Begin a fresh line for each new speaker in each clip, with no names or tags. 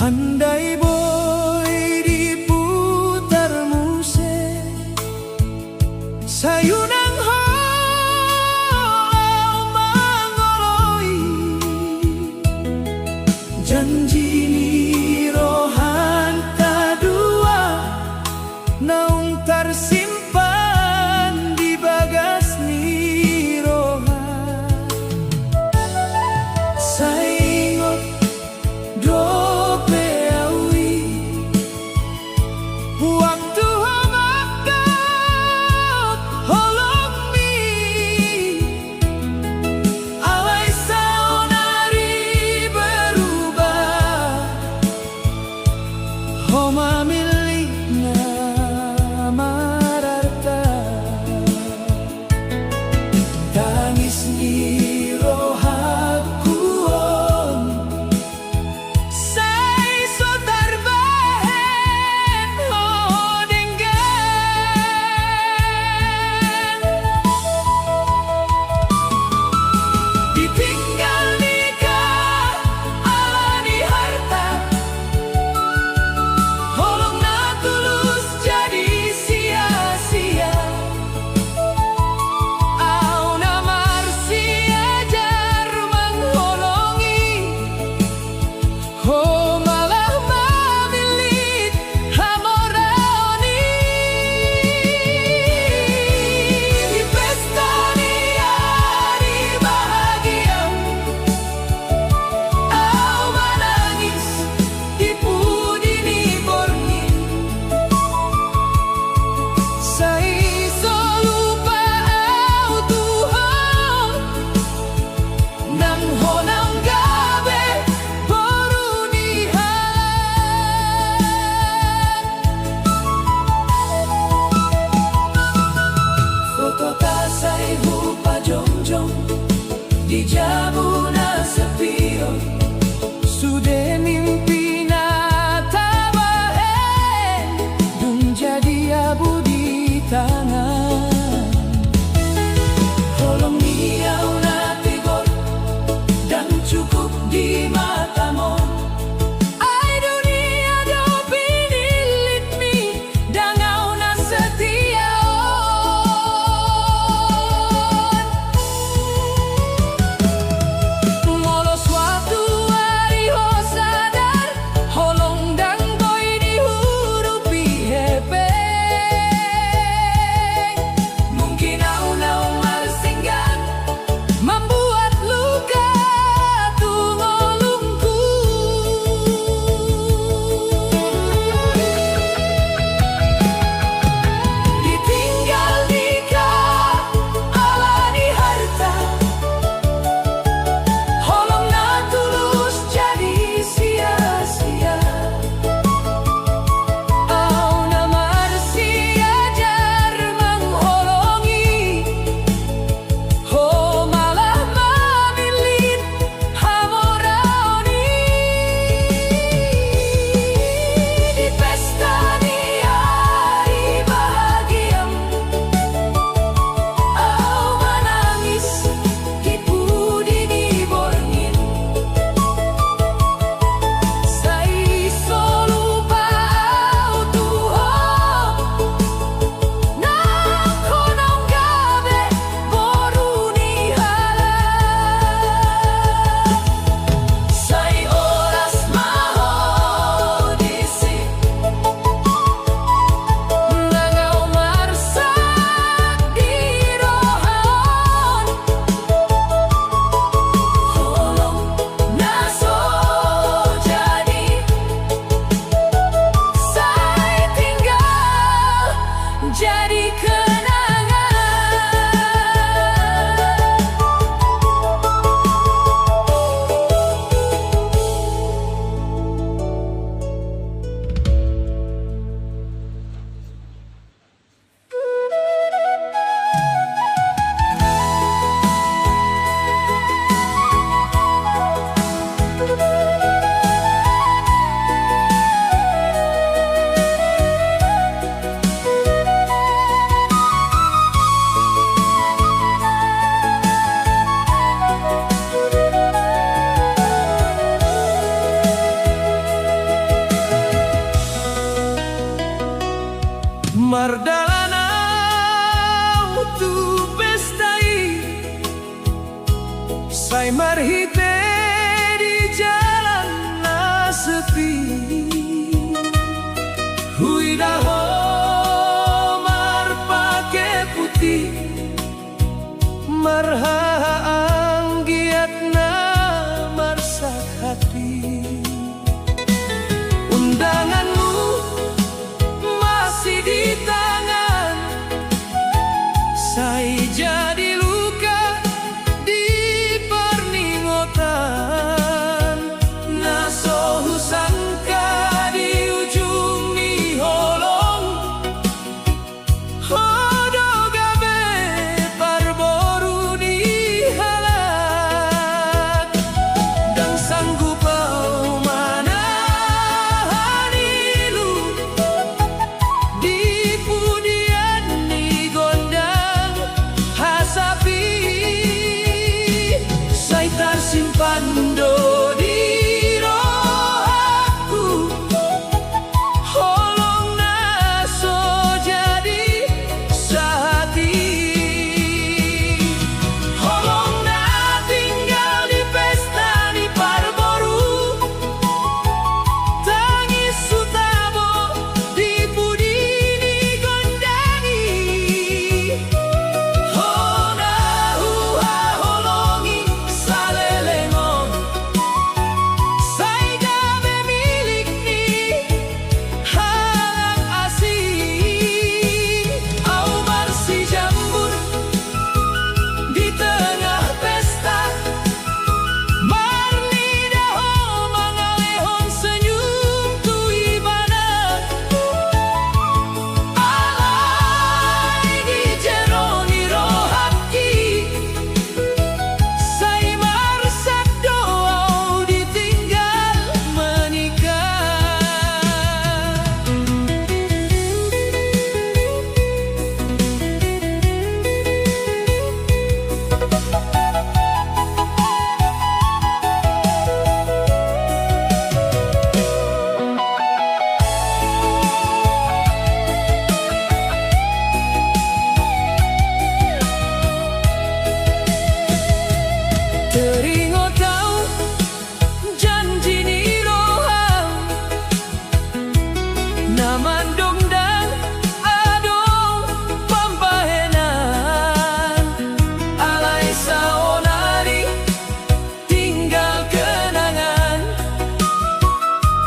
Andai boy diputar musik sayunang hau mangoloi janji ni rohan kadua naung tersimpan di bagas ni rohan saingot do peawi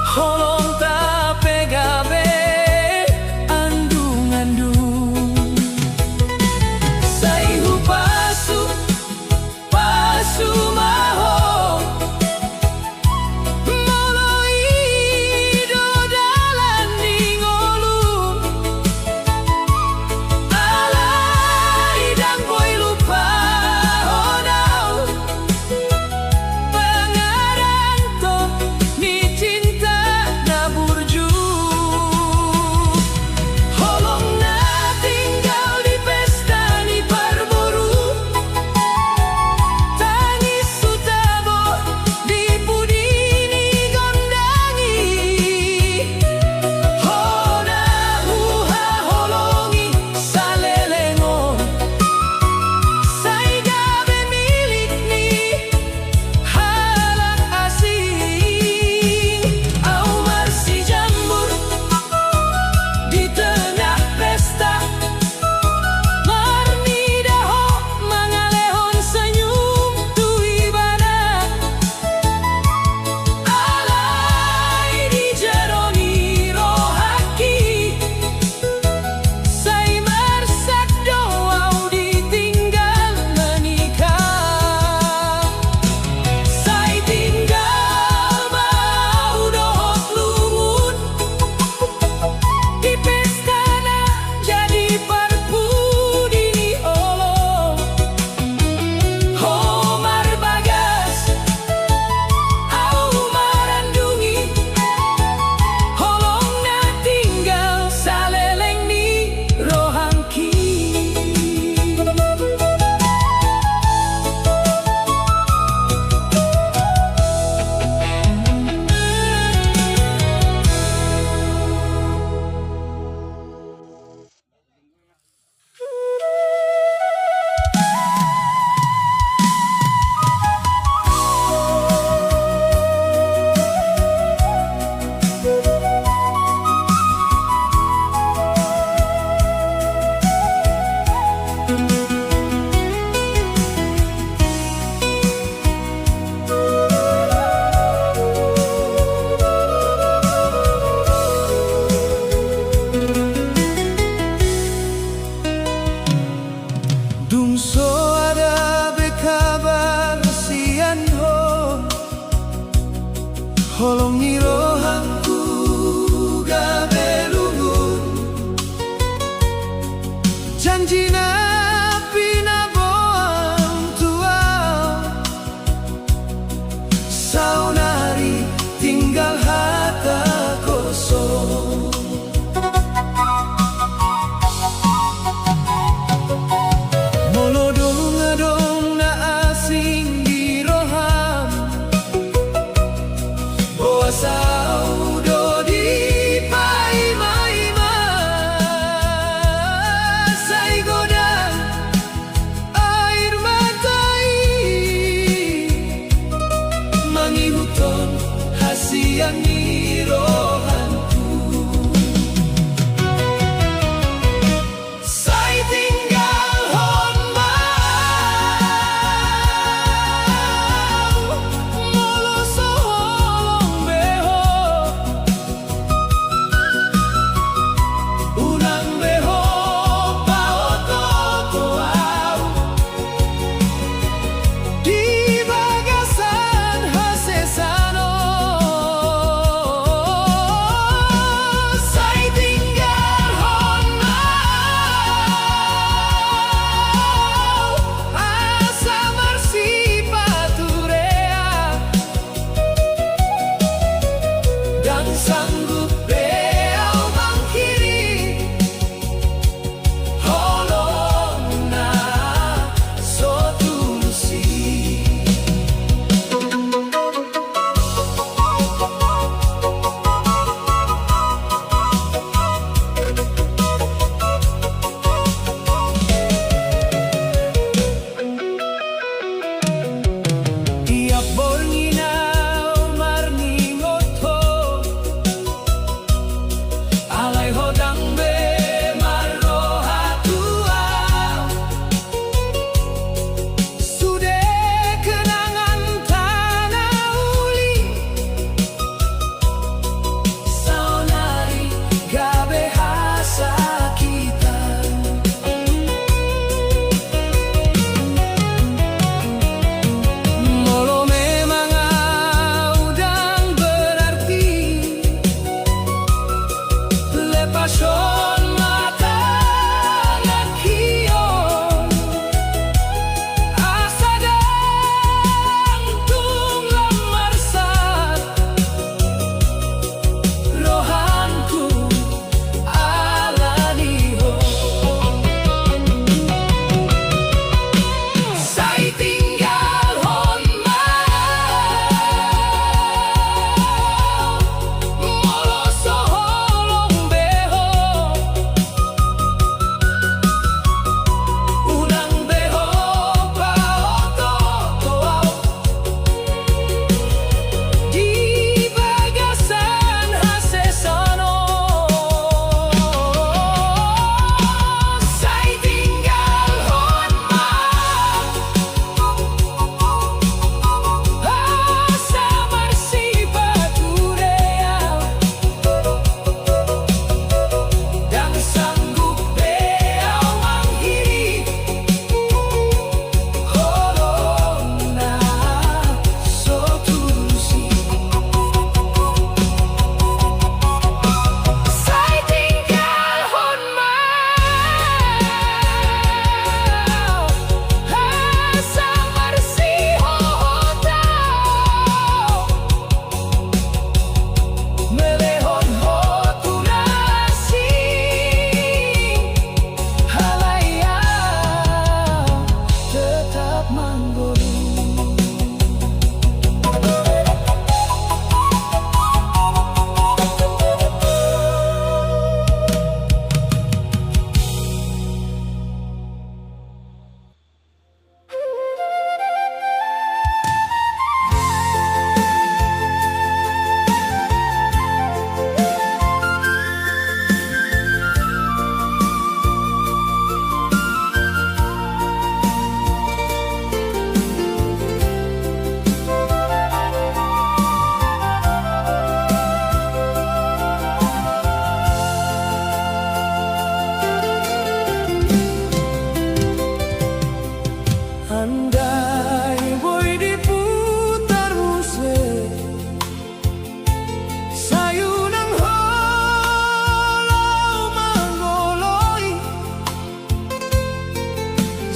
Holong ta pegabe andung-andung. Saihu pasu pasu maho moloi do dalan ningolu. Alai dang boy lupa honau pengaranto ni cinta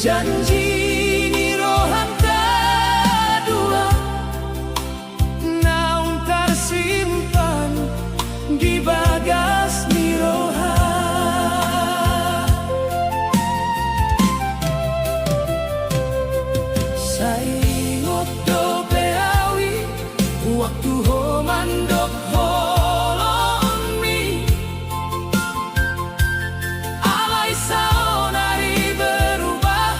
Janji ni rohan kedua naung tersimpan di bagas ni roha. Saingot do beawi waktu ho mandok holon mi alai saon hari berubah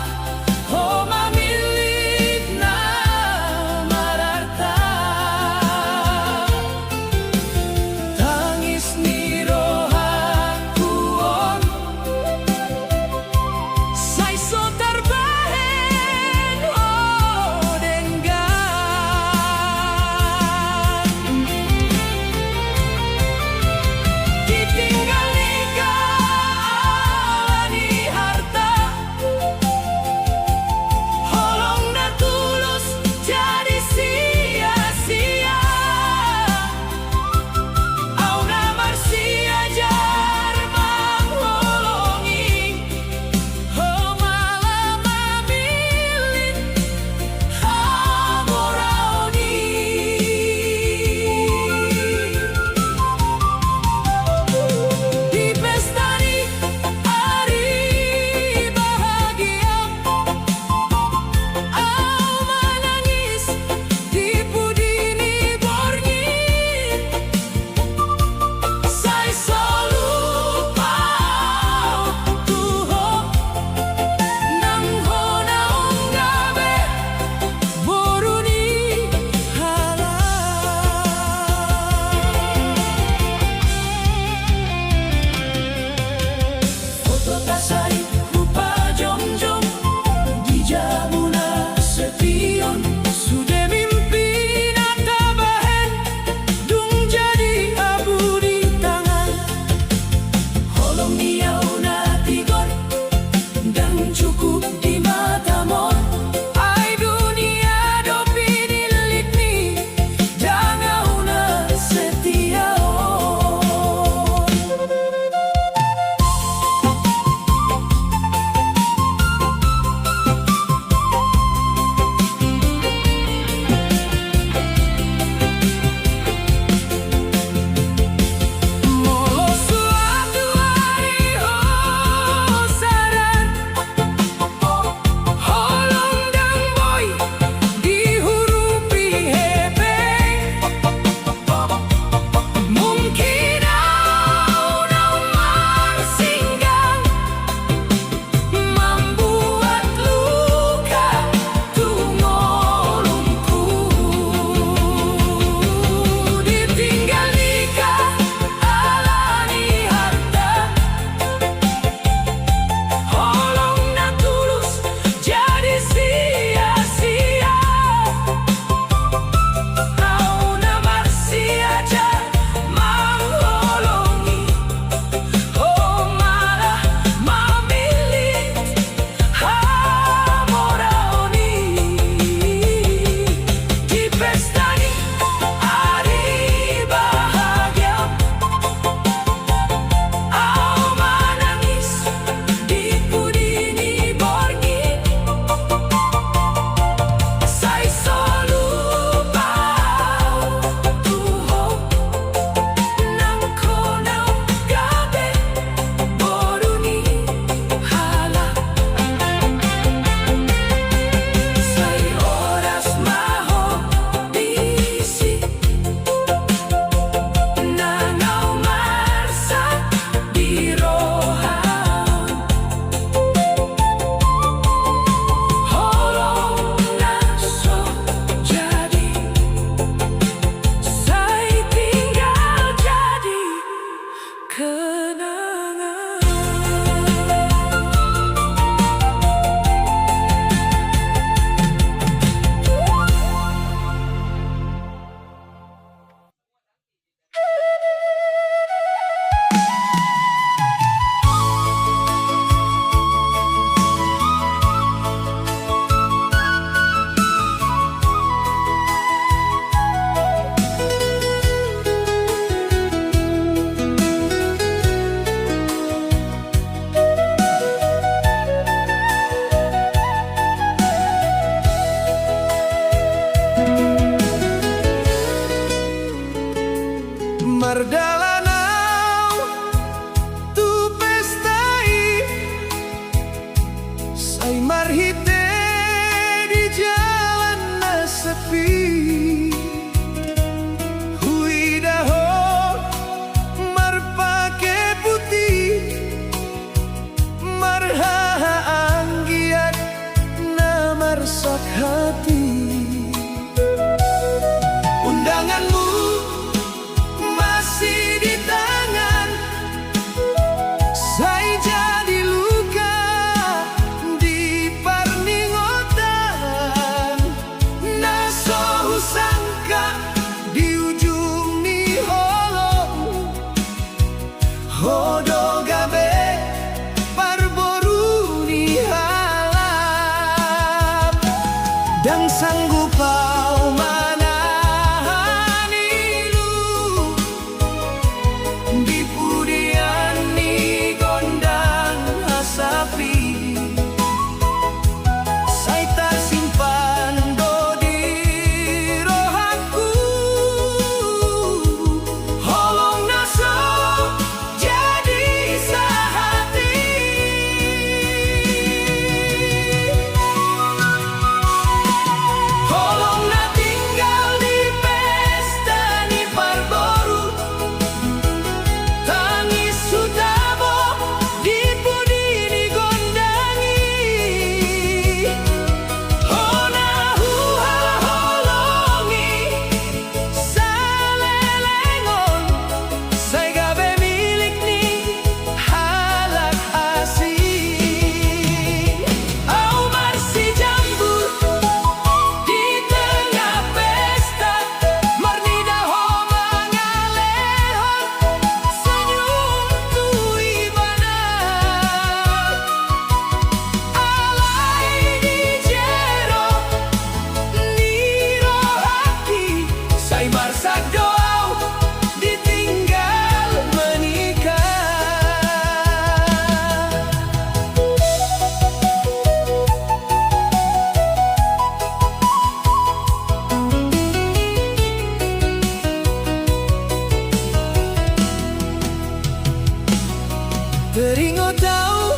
Teringat tahu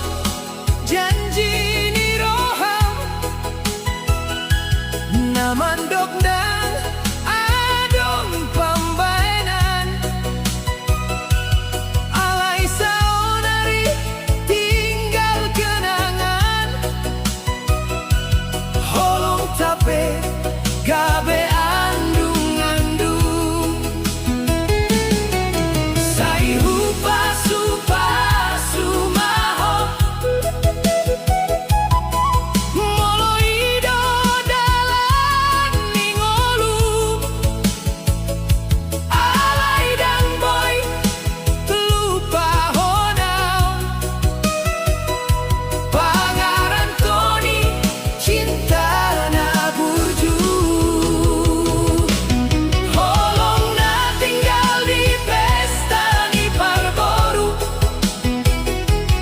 janji ni roham namandok dan adong pambayanan alai saonari tinggal kenangan holong tape gabe andung-andung sai pasu maho molo ido dalan ningolu alai dan boy lupa honau pangaran Tony cinta na burju holong na tinggal di pesta ni parboru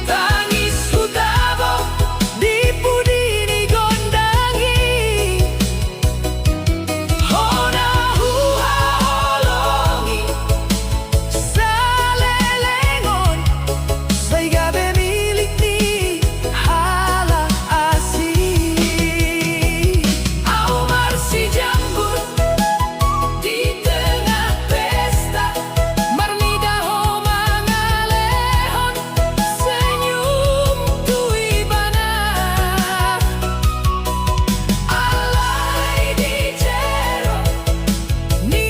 tangis utabo di pudi ni gondangi hona hua holongi salelengon sai gabe milik ni hala asih au marsi jambut di tengah pesta marnida ho mangalehon senyum tui bana alai di jero ni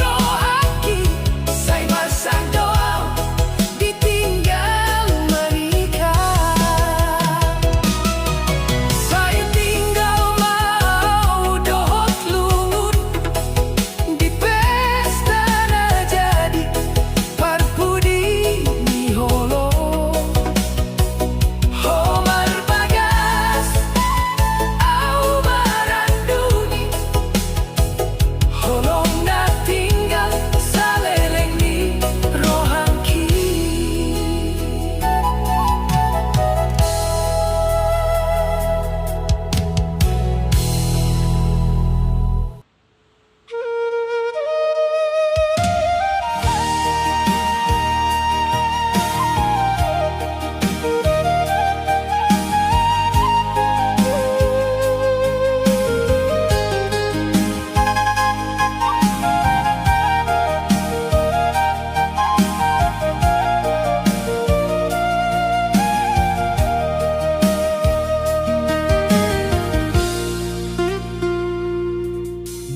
rohaki sai masang doa ditinggal menikah sai tinggal mau dohot lungun di pesta na jadi parpudi ni holo homar bagas au maranduni holong na tinggal saleleng ni rohangki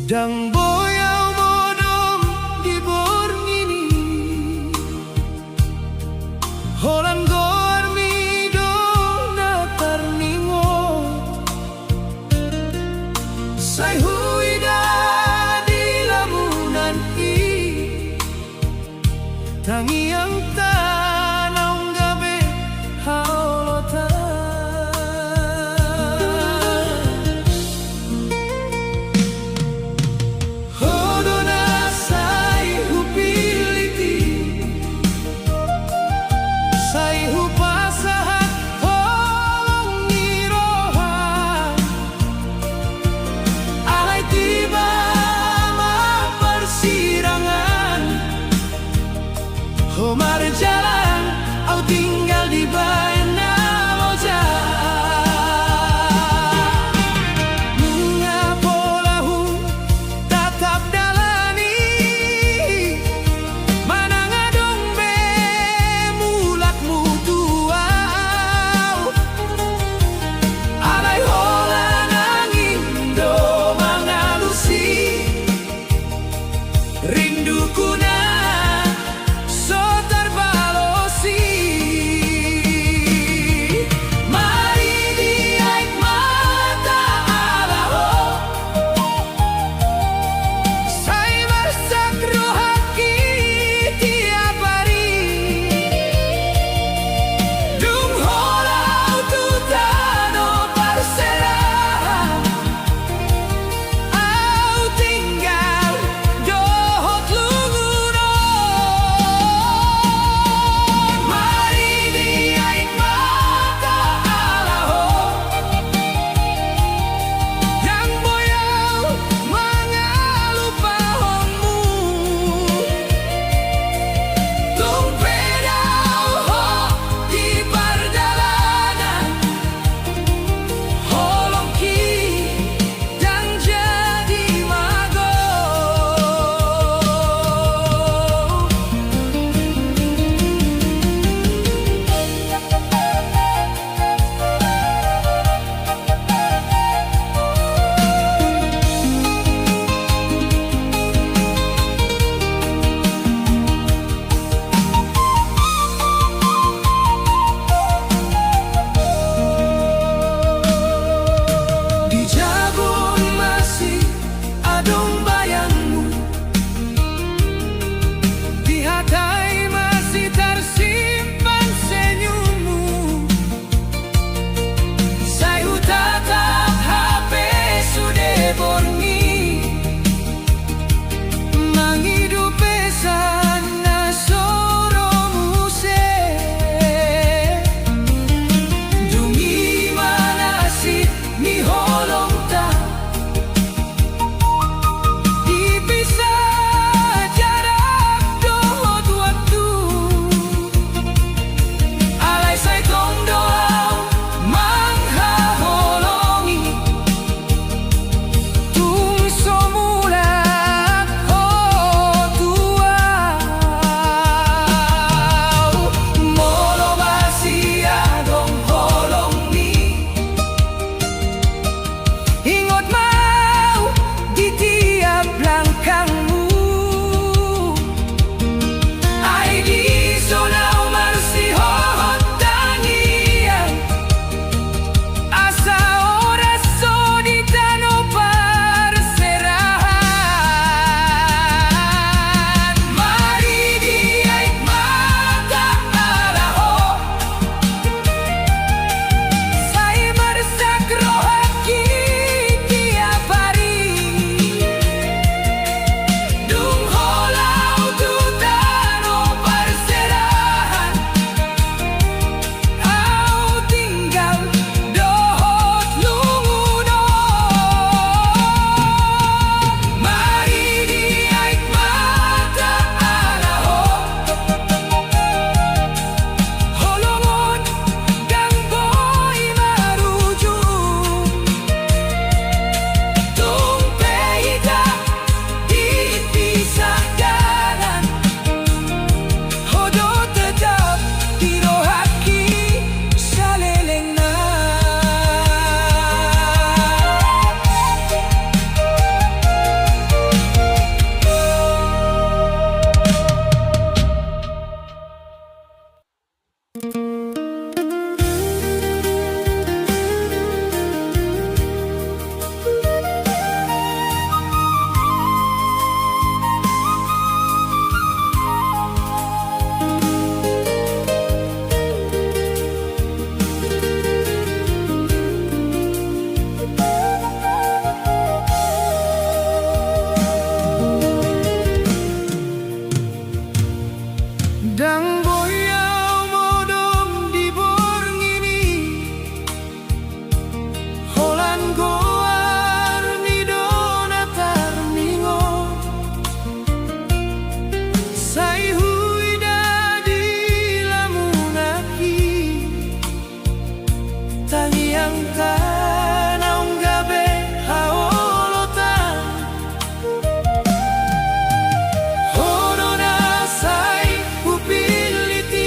dang boyau modom di borngini holan goar mido na tarningot sai huida di lamunan i tangiang tanaung gabe haolotan hodona sai hupiliti sai hupasahat holong ni roham alai tiba ma persirangan homar jalan au tinggal di baena moja ngapolahu tatap dalani manang adong be mulakmu tuau alai holan angin do mangalusi rinduku na so terbalosi Dang boyau modom di bor ngini Holan goar ni donatar ningo Sai hui dadi lamunaki Tangiang kanaung gabe haolotan Hono na sai upiliti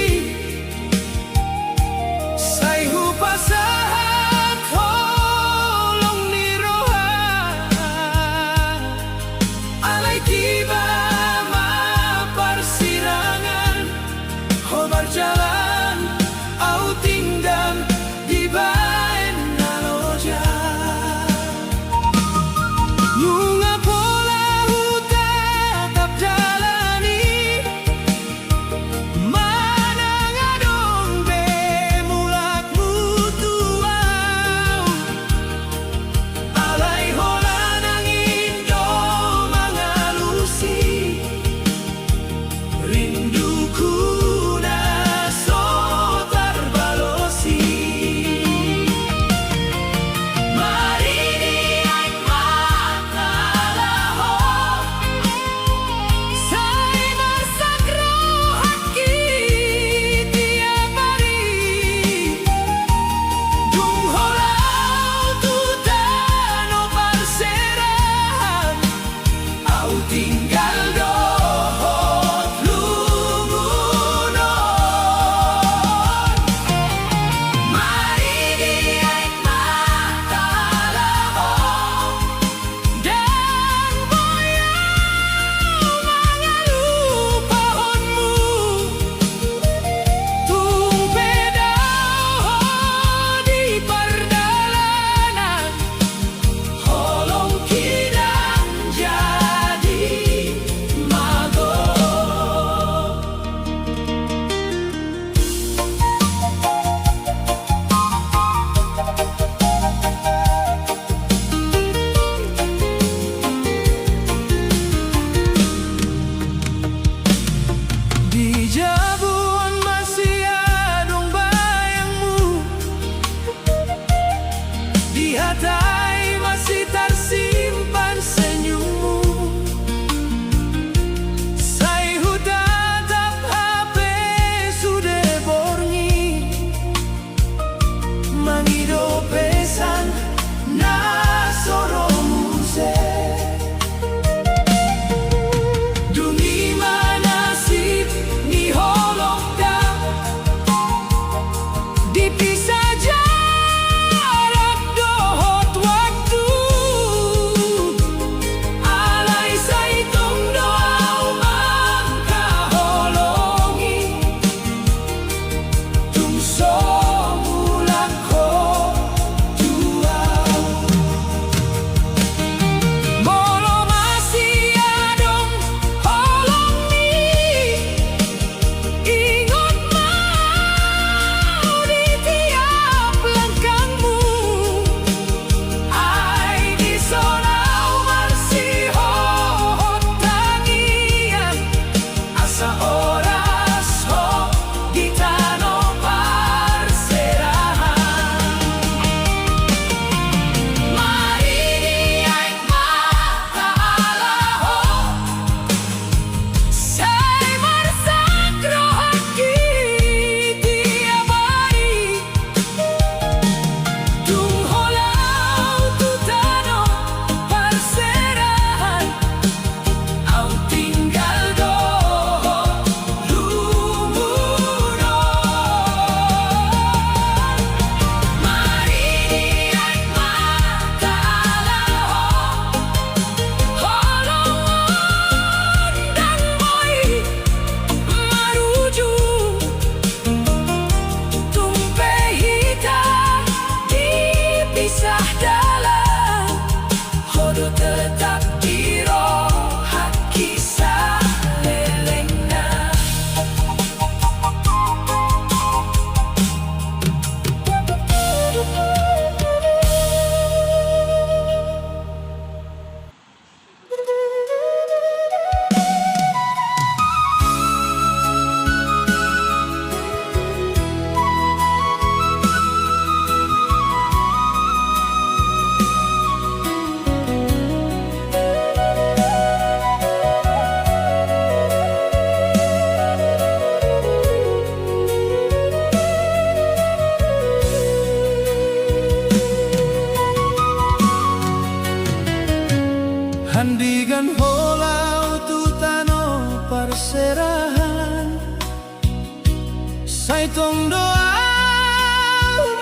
Sai tong doa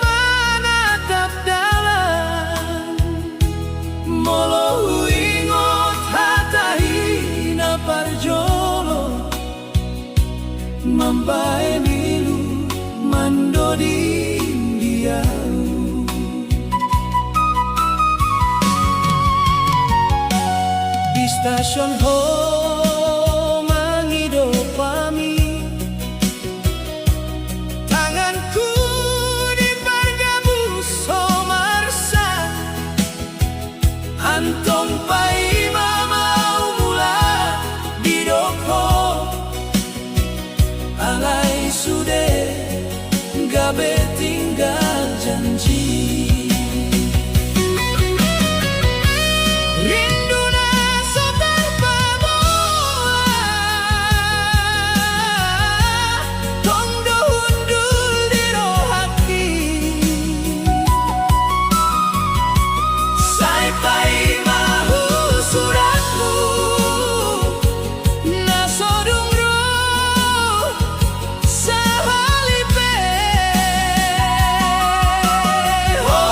manatap dalan molo ingot hatahi na parjolo mambae milu mandodi dia di stasiun ho mangido pami tanganku di pargamu somarsa antong pai mamau mula di doko alai sude gabe tinggal janji oh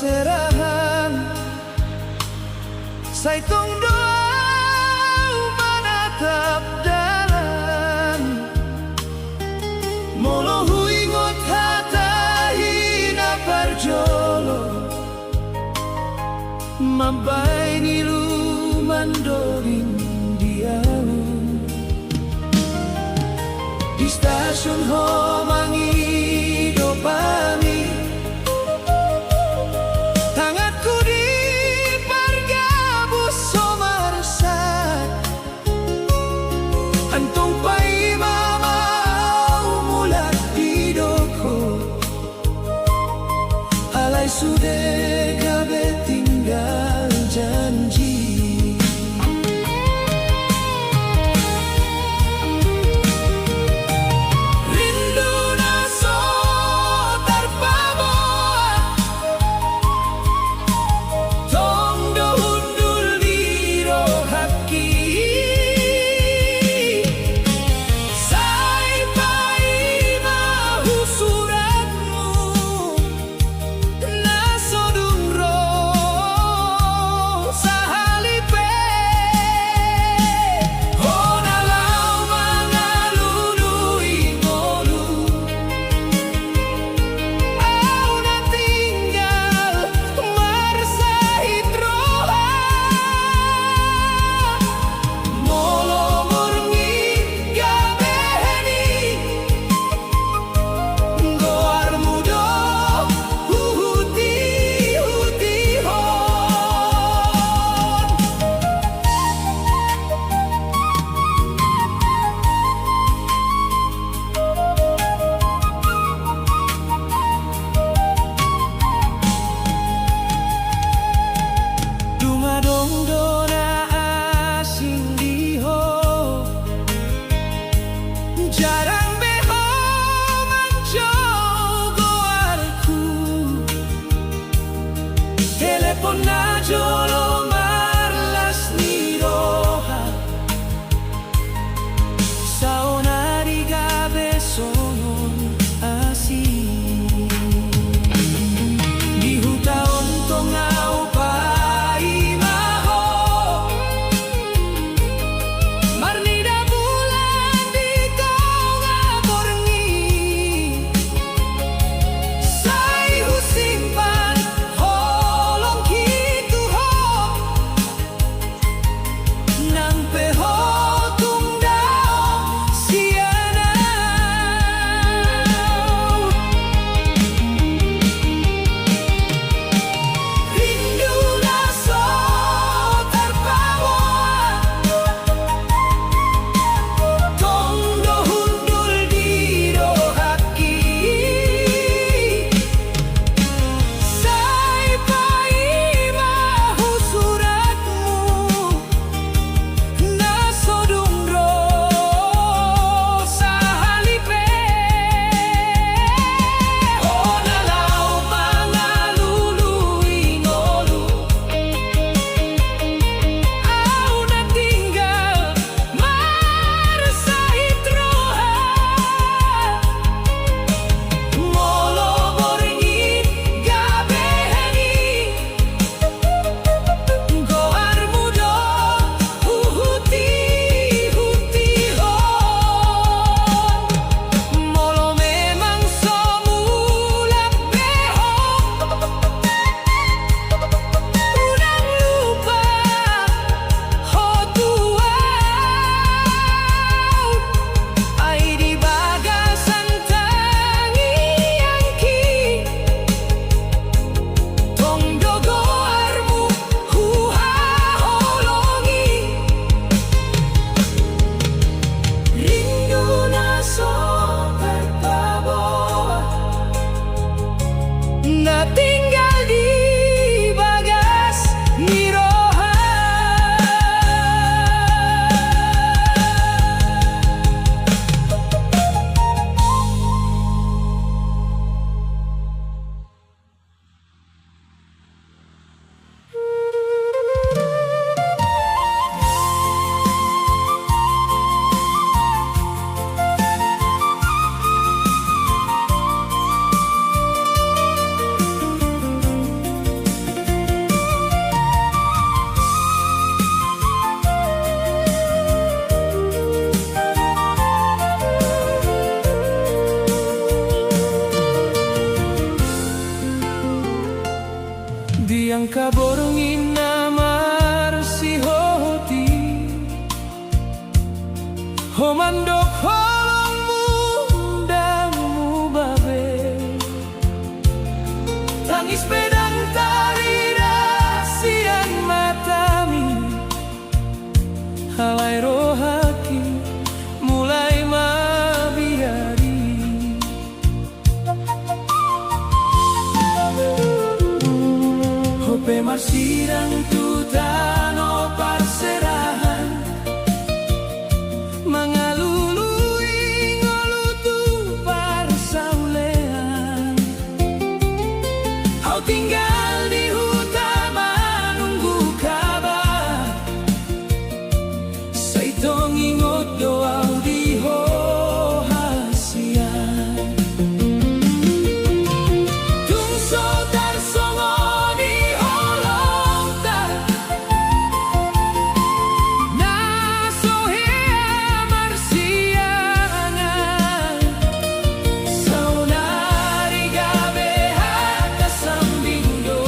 serahan Sai tong doa manatap dalan Molo huingot hatahi na parjolo Mabay nilumandorin dialu Di stasiun ho mangido pami Tanganku di pargabus somarsat Antong pai mamau mulat didoko Alay sude gabe tinggal janji Rindu Homandok holongmu damu babe, tangis pedang tari dasian matami, halai rohaki mulai mabiari. Hope marsidang tutano parserahan, mangalului ngolutu parsaulean. Kau tinggal di hutan menunggu kabar, saitong ingot doa di hohasian. Tungso tarsongo di holongta, nasohea marsiangan. Saunari gabeha kasambindo,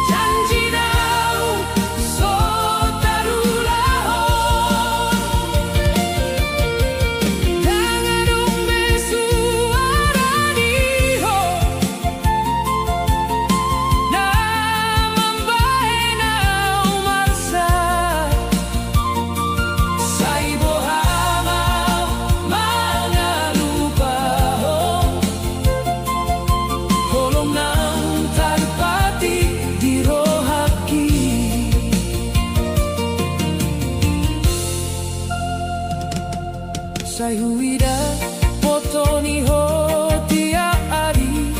janji nau so tarulahon. Dangadong besuara diho, na mambahay nau marsa. Sa ibohamaw mga lupahon, holong ng tarpati di rohaki. Sa huwida poto ni ho tiap hari,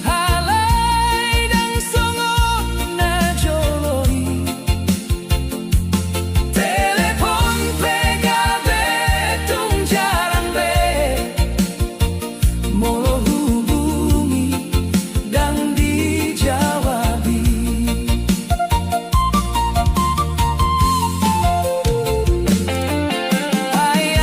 halay dang songo na jolori. Telepon pegabe tung jarang be, molo hubungi dang dijawabi. Ay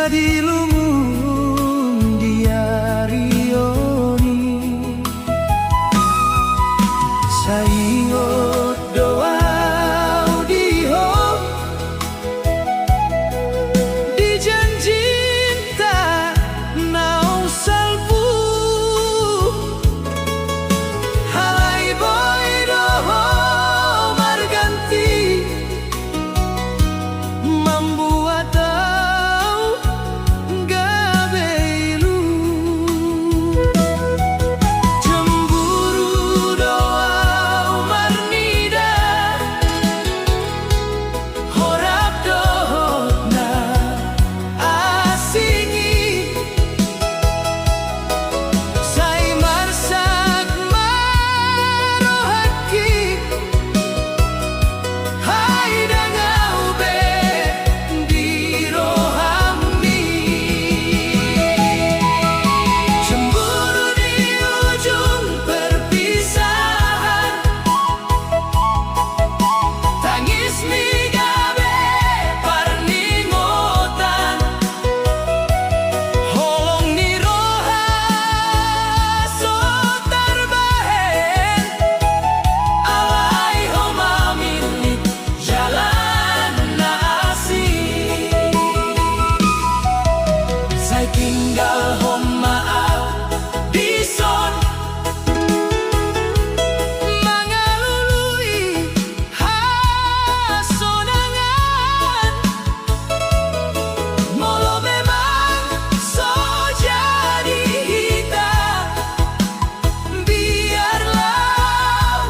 jadi lumung diarioni saingot doa diho dijanjinta nau salpu halai boy doho marganti membuat tinggal maaf bison mengalului hasonangan molo memang so jadi hitam biarlah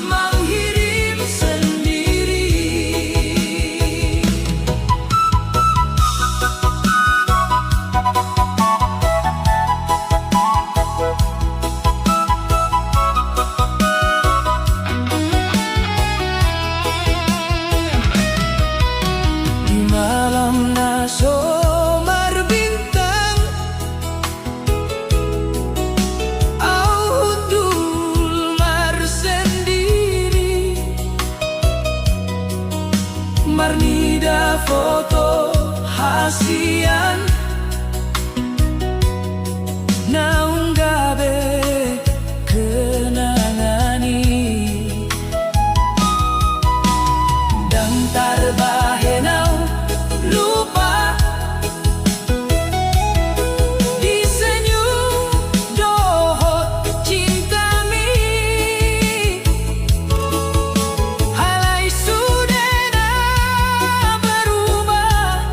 menghirim sendiri. Malam nasomar bintang au dul mar sendiri marnida foto hasian naung gabe kenangani dan tarbahenau lupa disenyum dohot cintami halai sudena berubah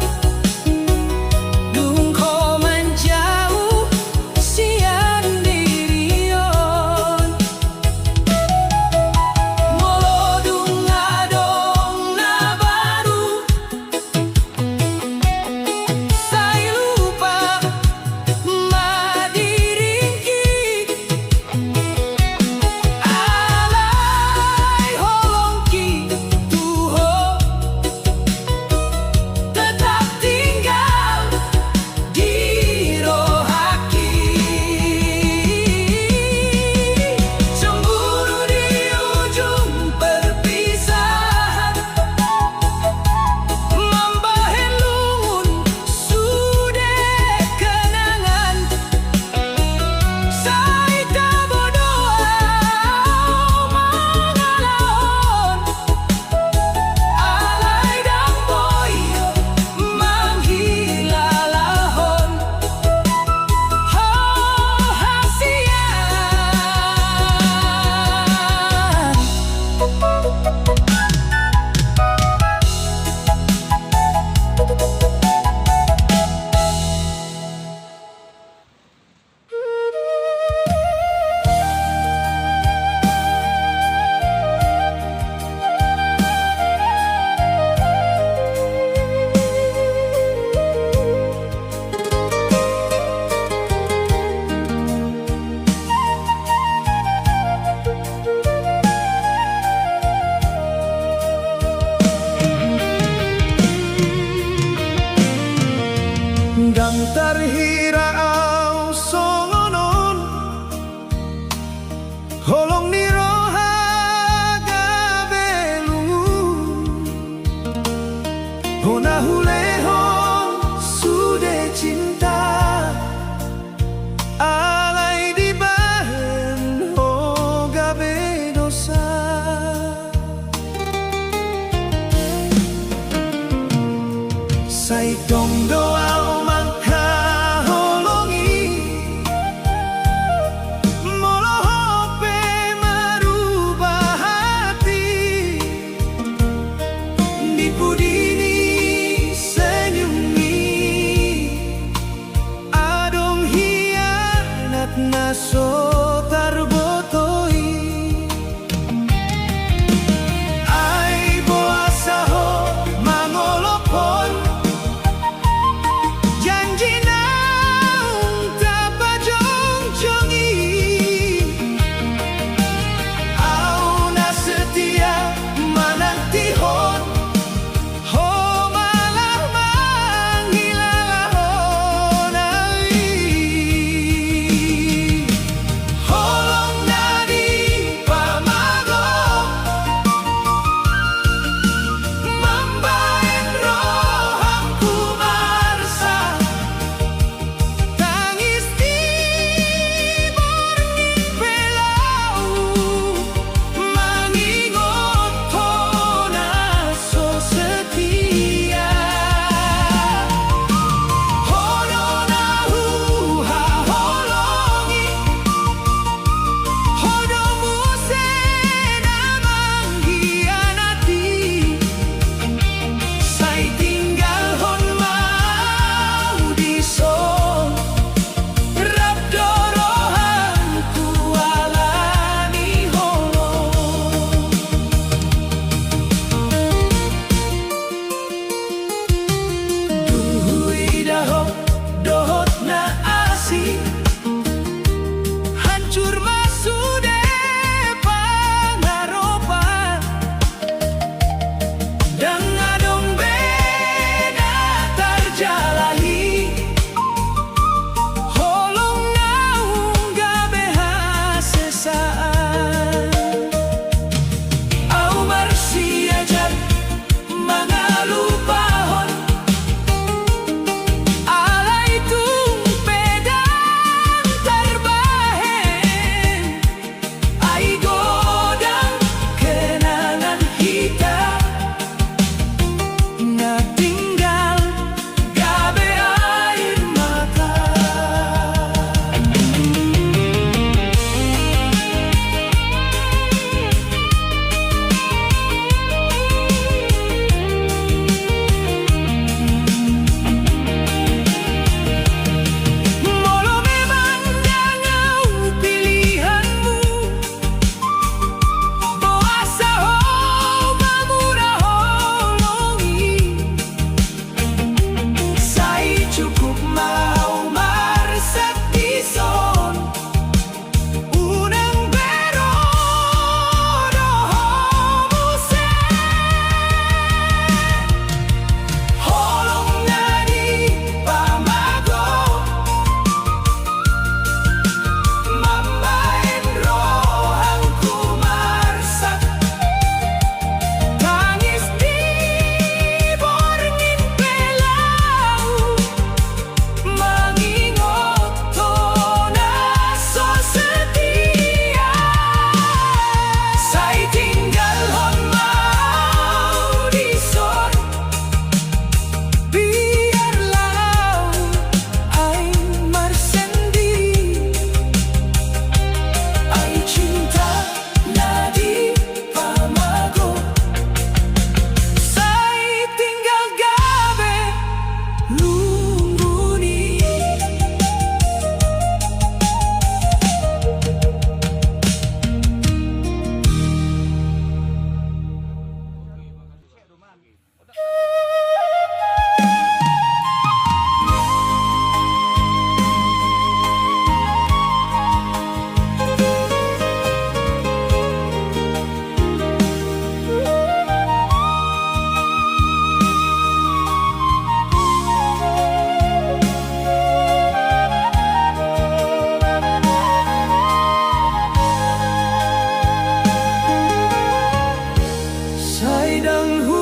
Saidang hu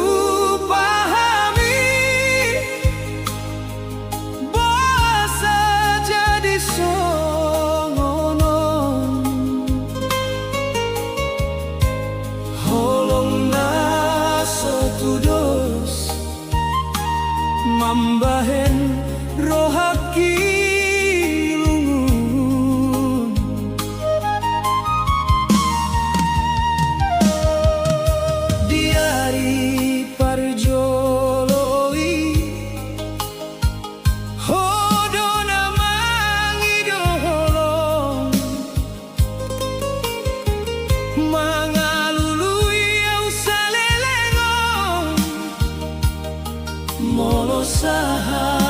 pahami bahasa jadi songono holong naso tudos mambahen rohaki lungun diari parjoloi hodona mangidoholong mangalului au salelengong molo saha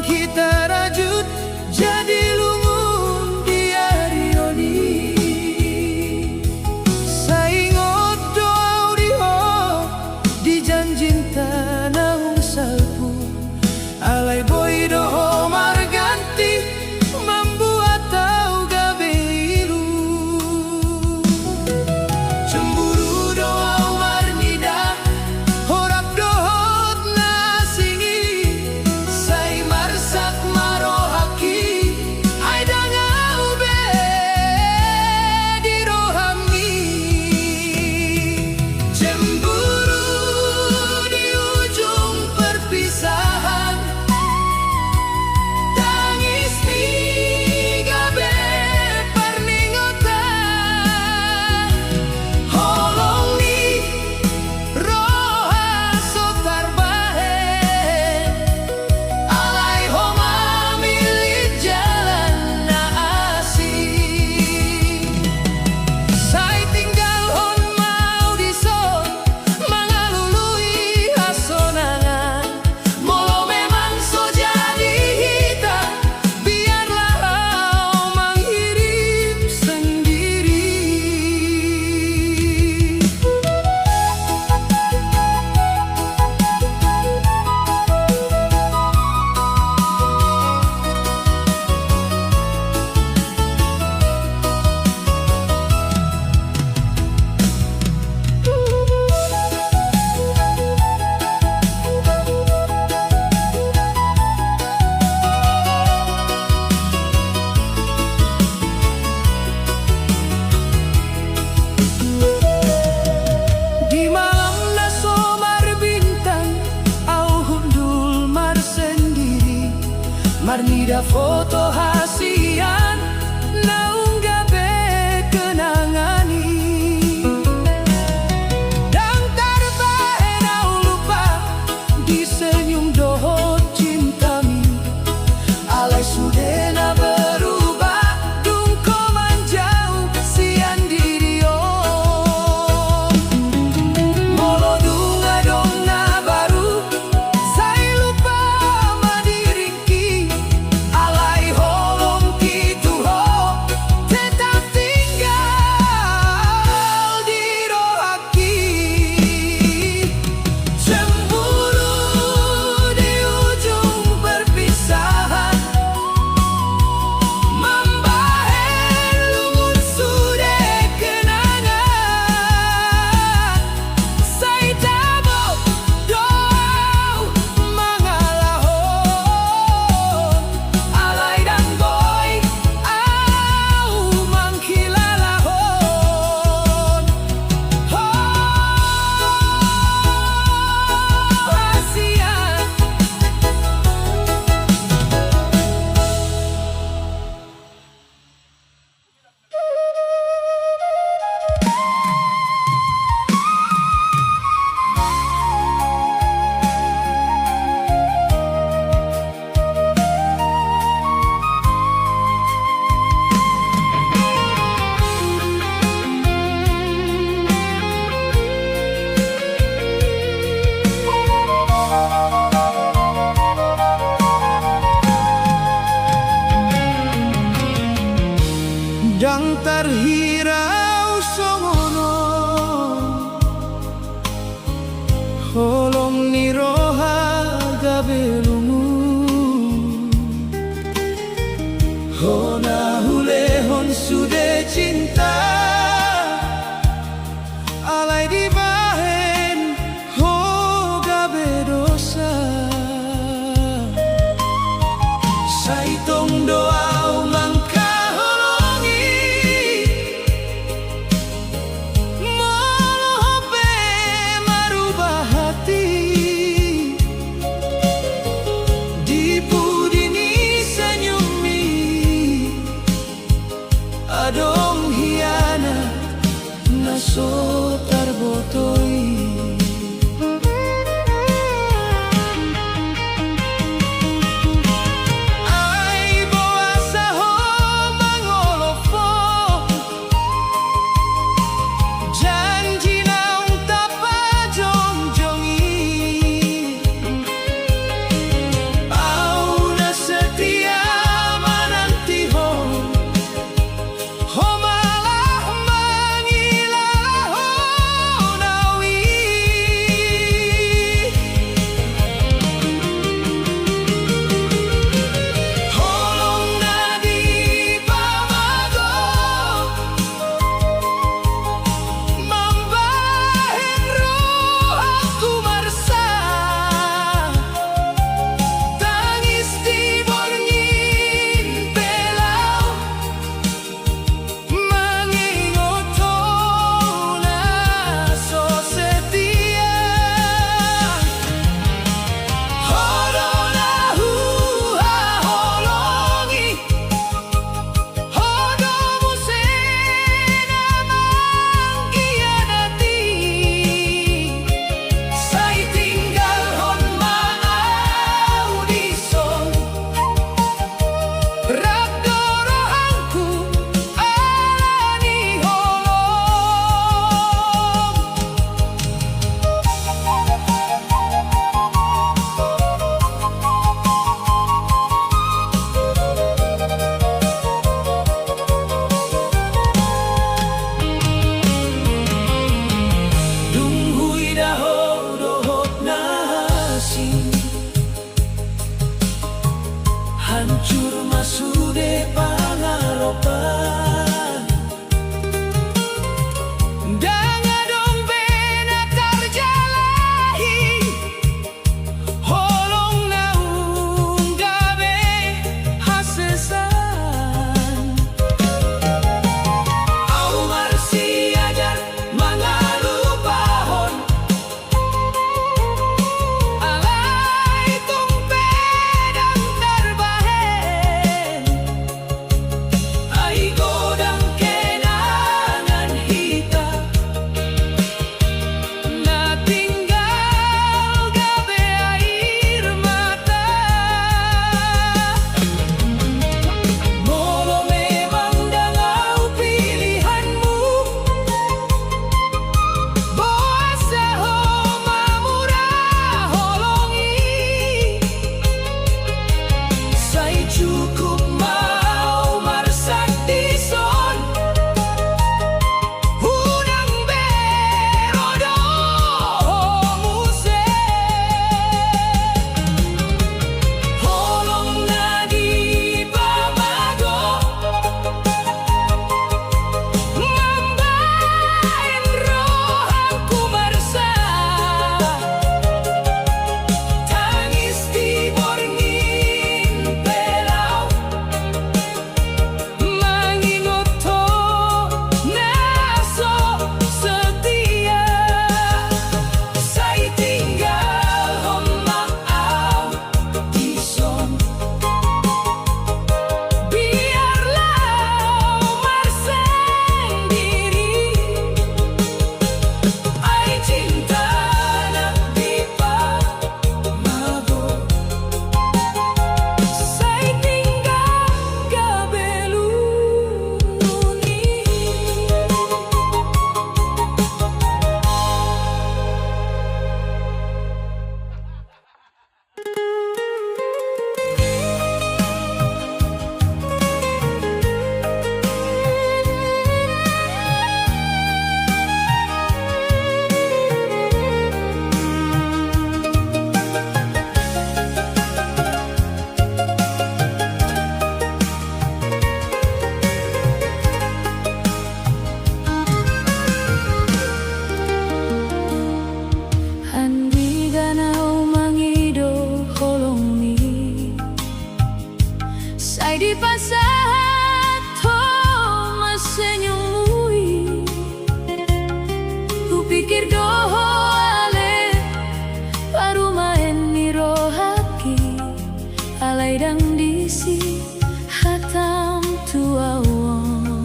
kita rajut jadi lungun diarioni. Saingot doa diho di janjin tanah salpu. Alai boy doho marganti membuat tau gabeilu. Cemburu doa marnida horak dohot nasingi. Sai marsak marohaki hai dangau be dirohami. Cemburu di ujung perpisahan, tangis tiga be perningotan. Holong ni roha sotar bahe, alai homa milik jalan naasih. Sai tinggal hon mau dison mangalului hasonangan. Molo memang so jadi hitam, biarlah kau menghirim sendiri. Di malam naso mar bintang, au hundul mar sendiri. Marnida foto hasian, naung gabe kenangani. Dang tarbahe nau lupa, di senyum dohot cintami. Alai sudena berubah, dungko manjau sian dirio. Molo dunga donna baru, sai lupa madiringki. Alai holong kitu ho, tetap tinggal di rohaki. Cemburu di ujung perpisahan, membahen lungun sude kenangan. Sai tabok doau mangalahon, alai dan boy au mangkilalahon. Hasian Dang terhirau songono, holong ni roha gabelungu. Hona hulehon sude cinta, alai di bahen ho gabe dosa. Sai tong doa mangka holongi, molo hope marubah hati. Di pudini senyumi, adong hianat naso tarbotoi. Ai boa hancur masude pangaropan danga dombena tarjalahi holong naung gabe hasesan au marsi ajar mangalupahon alai tumpe dan terbahen ai godang kenangan hita na tinggal gabe air mata molo memang dangau pilihanmu boasa homa murah holongi sai cukup mau marsakti son unang berodo muse holong nadi pamago mambain rohaku marsa tangis tibor ngin pelau mangingot to naso setia sai tinggal homa au tison biarlah marsendiri ai cinta nak dipa mago sai tinggal gabeluni Handi ganau mangido holongi sai di pasahat to masenyumui ku pikir doho ale parumaen ni rohaki alai dang disi hatam tuawon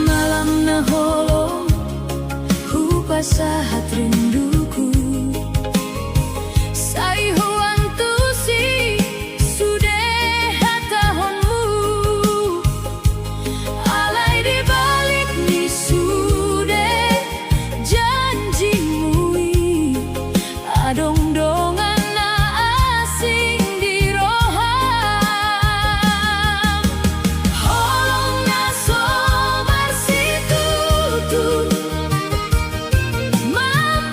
malam na holong pasahat rinduku sai huang tusi sude hatahonmu alai di balik ni sude janjimu adong dongan na asing di roham holong na so marsitutu mambain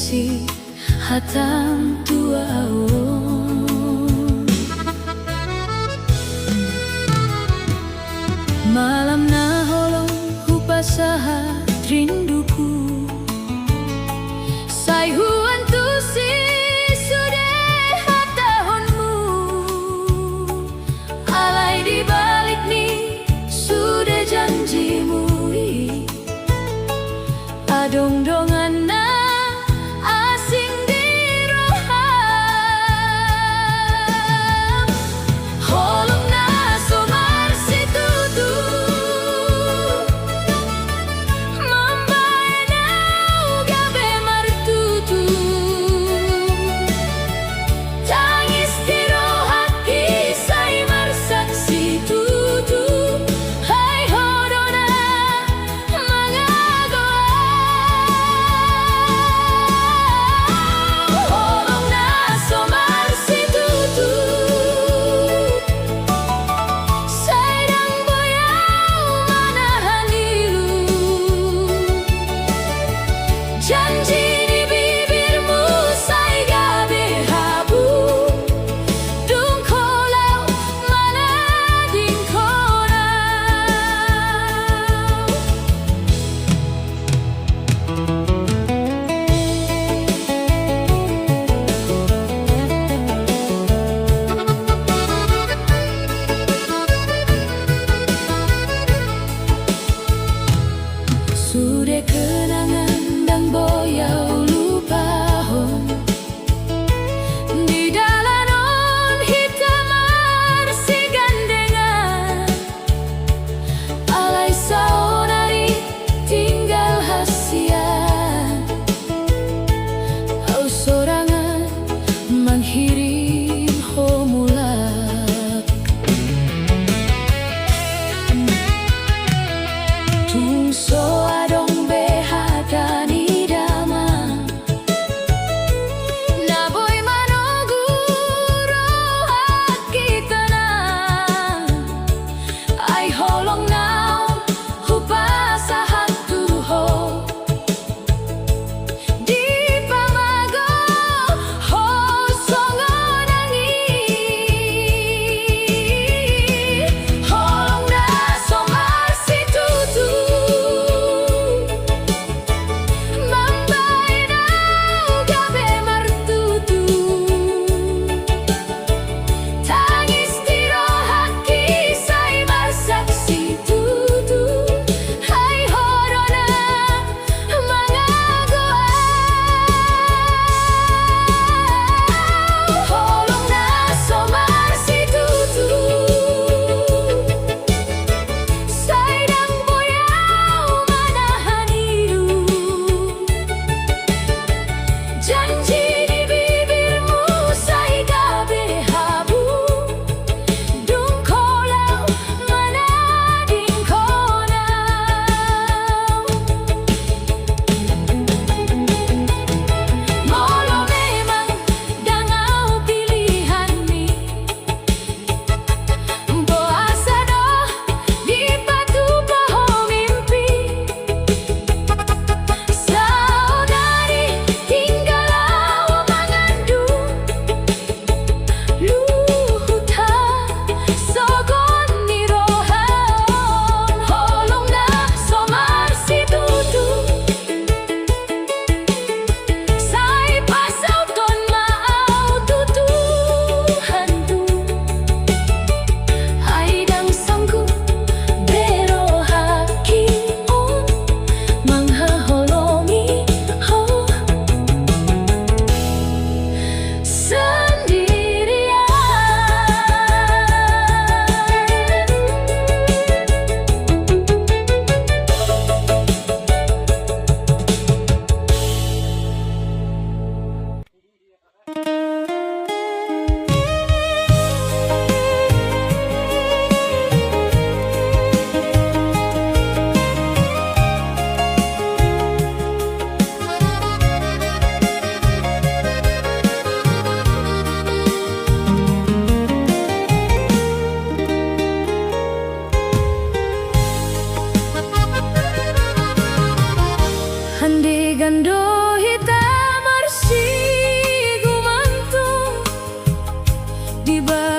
si hatang tuaon. Malam na holong hupasaha rinduku, say huan tu si sudah hatahonmu. Alay di balik ni sudah janjimu, adong-dongan na asing di roh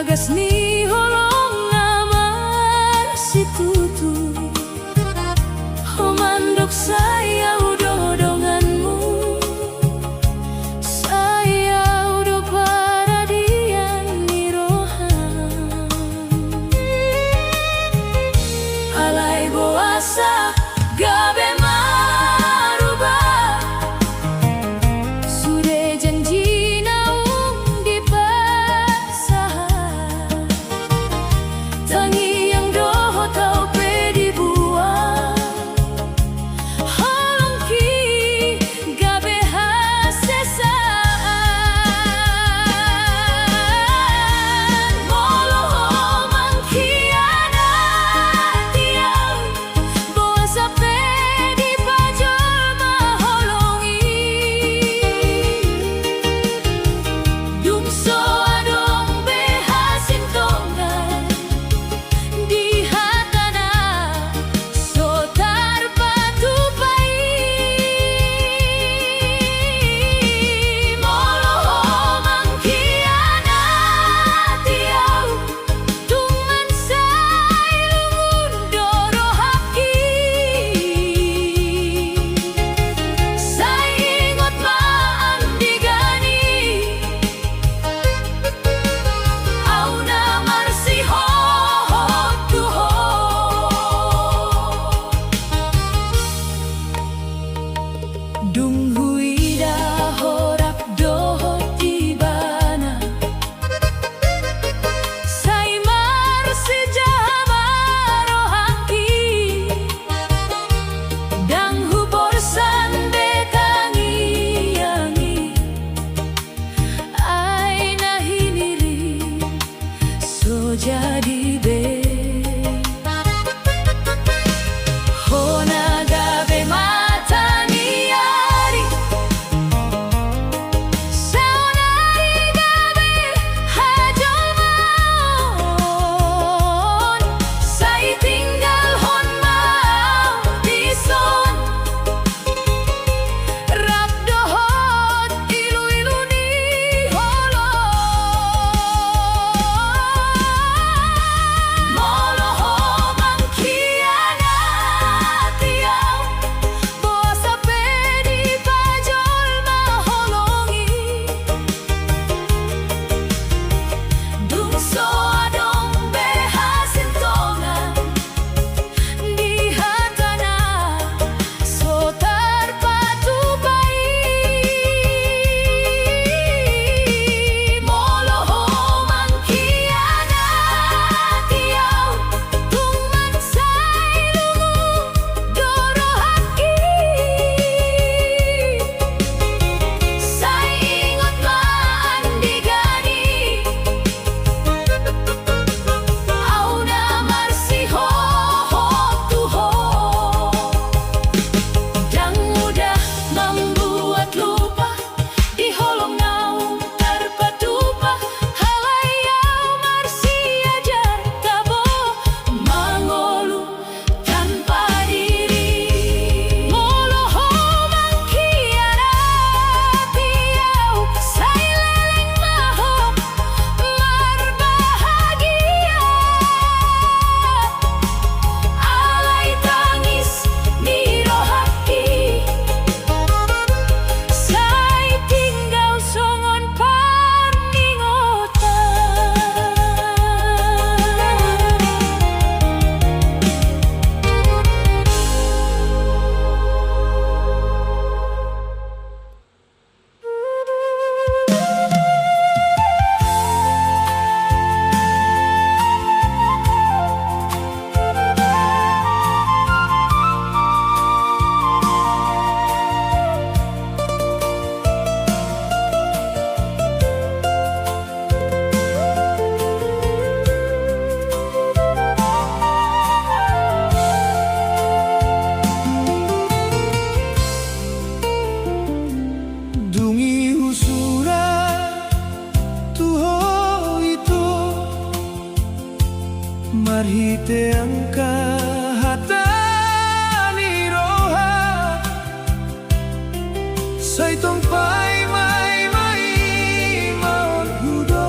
bagas ni holong ngamar si tutu Homandok saya dodonganmu Saya udah paradian ni rohan Alai boasa gabe marubah Sudah janji naung dipasahan Tangi yang doho tau pedi buang Holong ki gabe hasesaan Moloho mangkhianat tiang Boasa pedi pajol maholongi Dumso adong behasin tongan Di hatana sotar patupai Moloho mangkhianat tiang Tungan say lungun doro haki Say ingot maan digani Au na marsiho tuho Dung huida horak doho tibana Say mar sejamaro haki Dang hubor sande tangi yangi Ay nahiniri so jadi be Hona gabe mata niari Saunari gabe hajol maon Say tinggal hon mau bison Rak dohot ilu-ilu ni holong Moloho mangkhianat tiang Boasa pedi pajol maholongi Dumso adong behasin tongan Di hatana sotar patupai Moloho mangkhianat tiang Tungan say lungu doro haki Say ingot maan digani Au na marsiho tuho Dang mudah membuat lupa Di holong naung terpetupa Halayau marsi ajar tabo Mangolu tanpa diri Moloho mangkhianat tiau Say leleng maho marbahagia Alai tangis ni rohaki Say tinggal songon
Dungi husura tuho itu Marhite angka hata ni roha Say tong pai mai mai maon hudo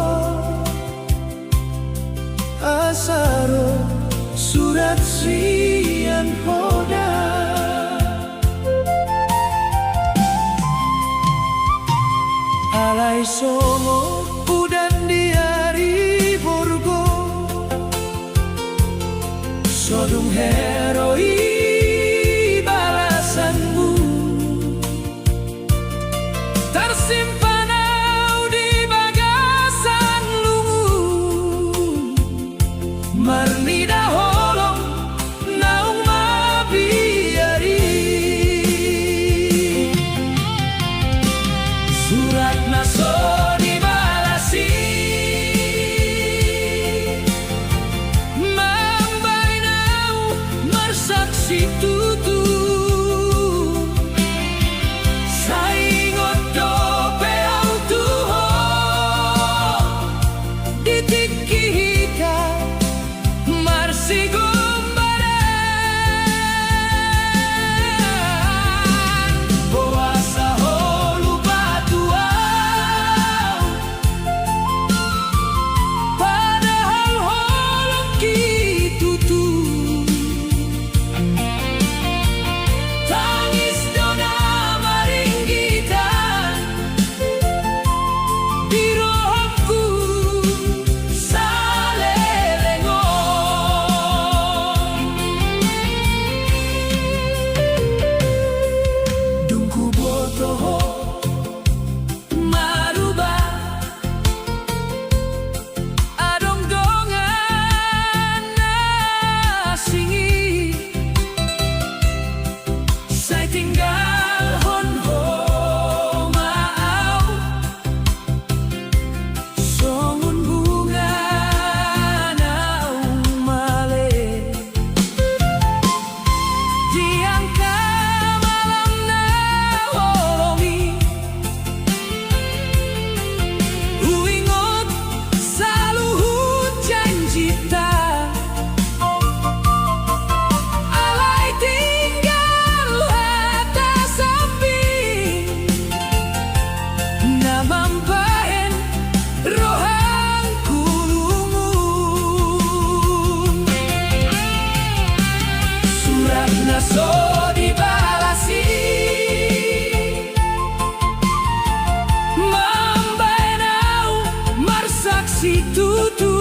si tutu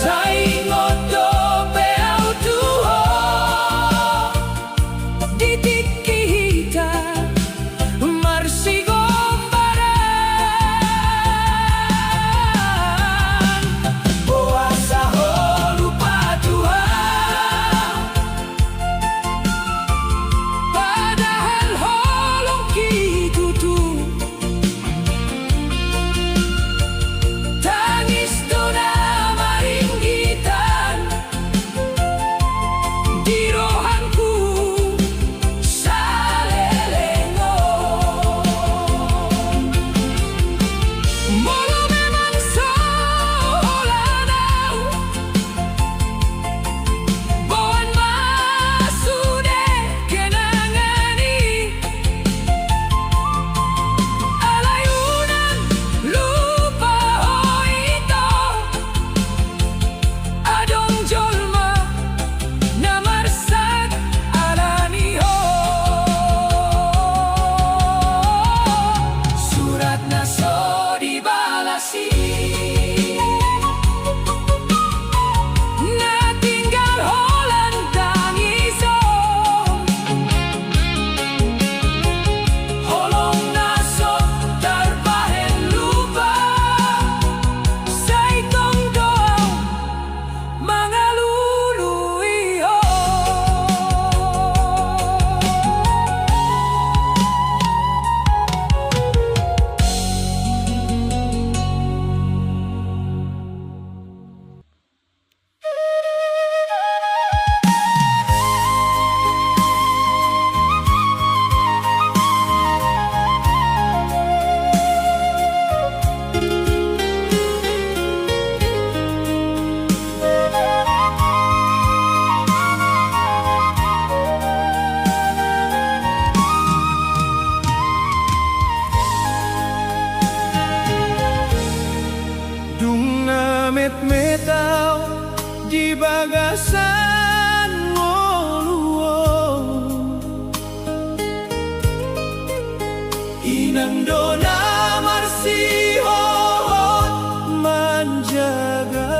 sai ngoto pe autuho ditikita marsi gombaran puasa ho lupa Tuhan padahal holong kitutu tangis dona maringgitan di rohanku salelengo molo memang solanau bawan masude kenangani alayunan lupa hoito adong jolma namarsat alaniho surat naso dibalasi na tinggal holan tangiso holong naso tarbahen lupa say tong doa mga luluiho dung na met-metaw di bagasan ngoluo inang dona marsihot manjaga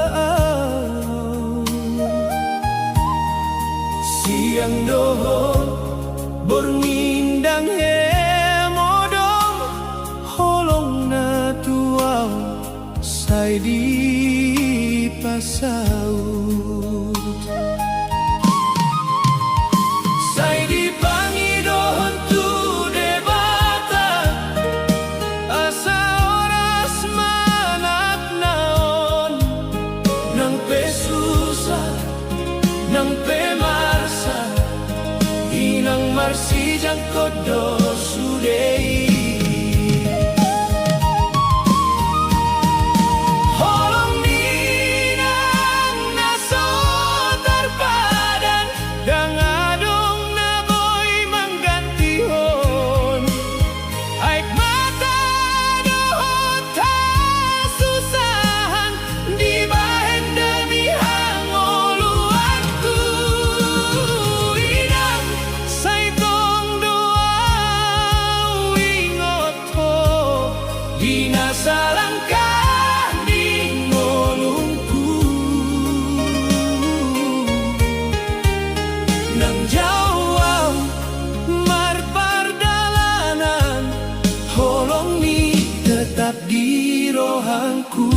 siang dohon borngindang hemodong holong na tuaw say di pasaut say di pangidohon tu debata asa oras manap naon nang pesusah nang pemarsa inang marsijang kodo sudei holong ninang naso tarpadan dang adong na boy manggantihon ay mata dohot susahan di bahen demi hangoluanku inang say tong doa wingot ho di nasalangkah di ngolungku nang jauh marpardalanan holong ni tetap di rohanku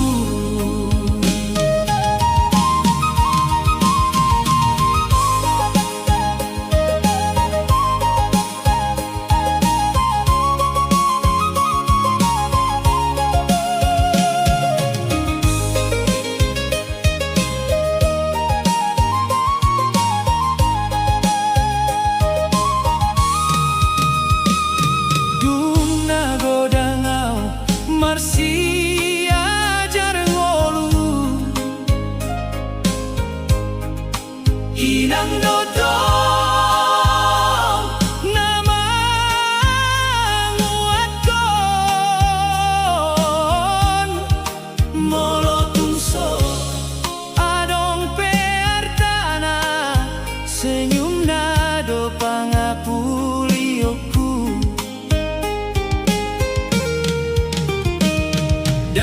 dung na godangau marsi ajar ngolu inang dodong nama nguatkon molo tungso adong peartana senyum nado pangapulioku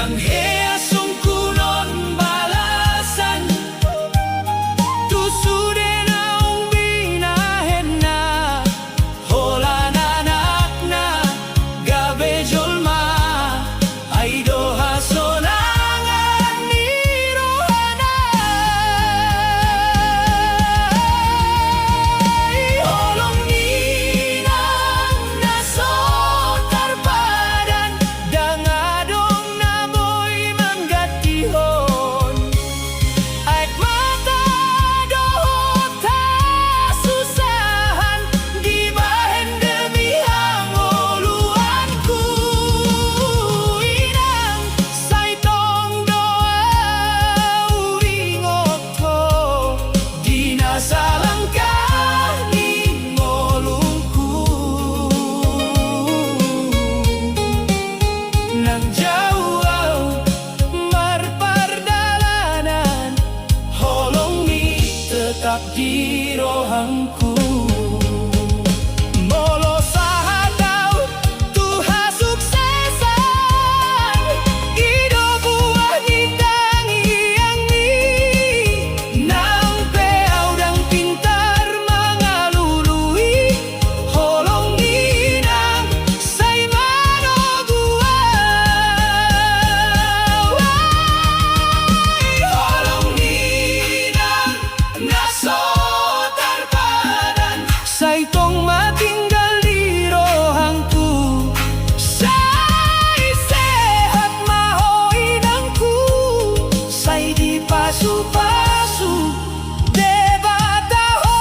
yang heasong kunon balasan tu sude naong binahen na hola nanak na gabe jolma ay doha sonangan ni rohana holong ninang nasotar badan dangadong namoy manggatihon ay mata dohot ta susahan di bahen demi hangoluanku inang saitong doa uringot ko di nasalangkah ni ngolungku nang jauh marpardalanan holong ni tetap di rohangku molo sahadaw tuha suksesan ido buah nitang iyang ni nang peaw dang pintar mangalului holong ninang say manoguaw holong ninang nasotar badan say tong matinggal di rohangku say sehat mahoinangku say di pasu-pasu debataho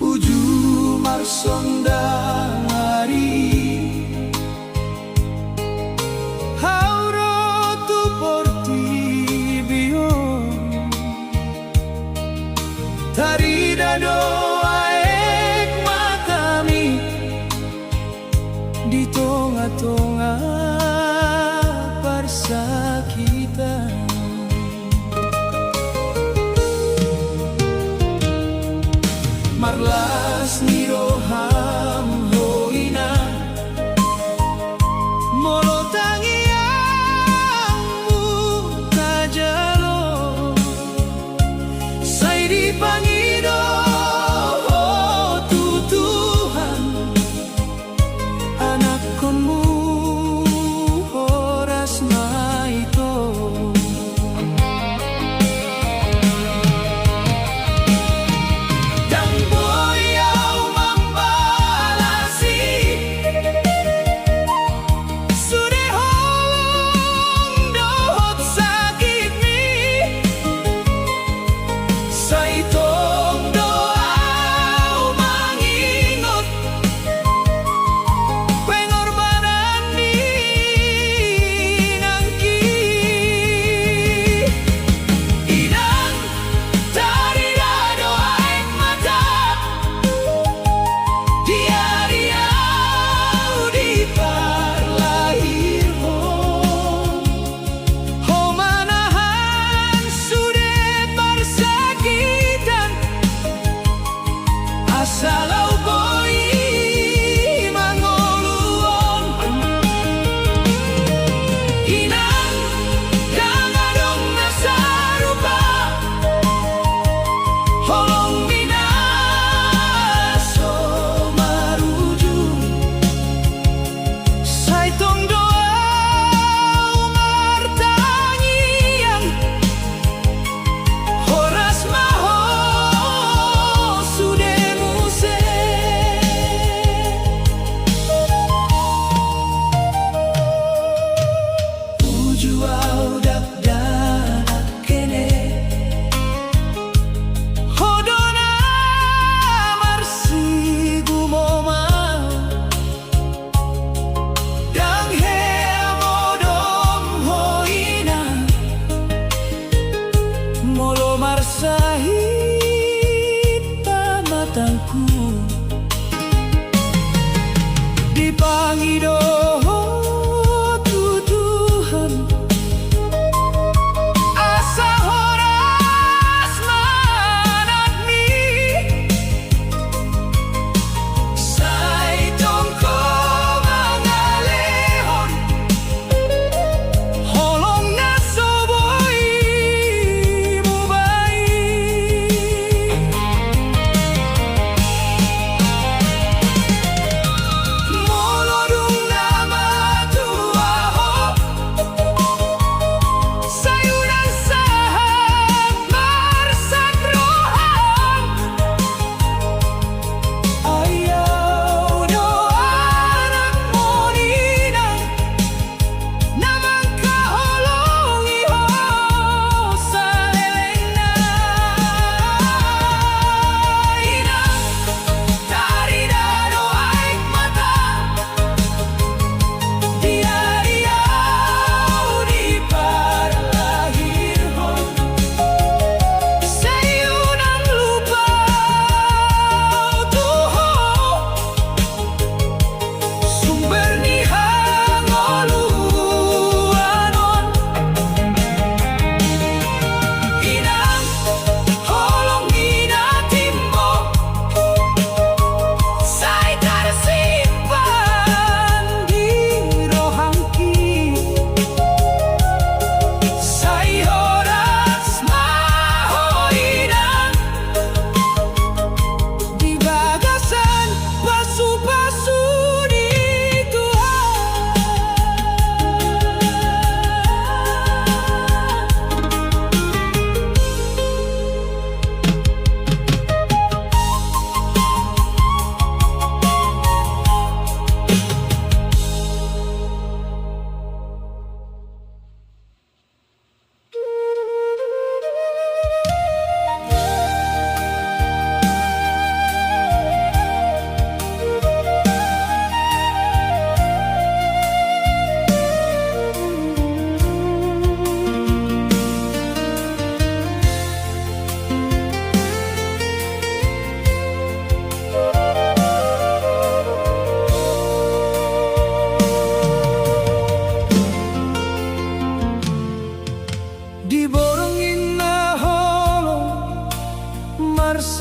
uju marsondari hauro tu portibio tarida doa ek matami di tonga-tonga persakitan marlas ni roham hoina molo tangiangmu kajalo say di pangido tu Tuhan anak konmu horas mai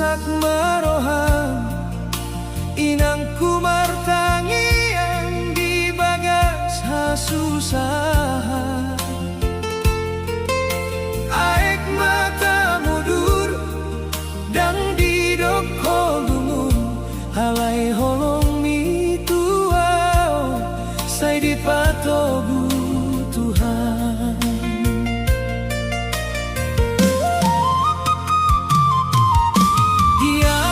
sak marohan inang kumartangian di bagas hasusahan aek mata mudur dan di doko lumun halai holong mituau sai di patobu Tuhan. Dia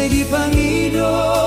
di Pangido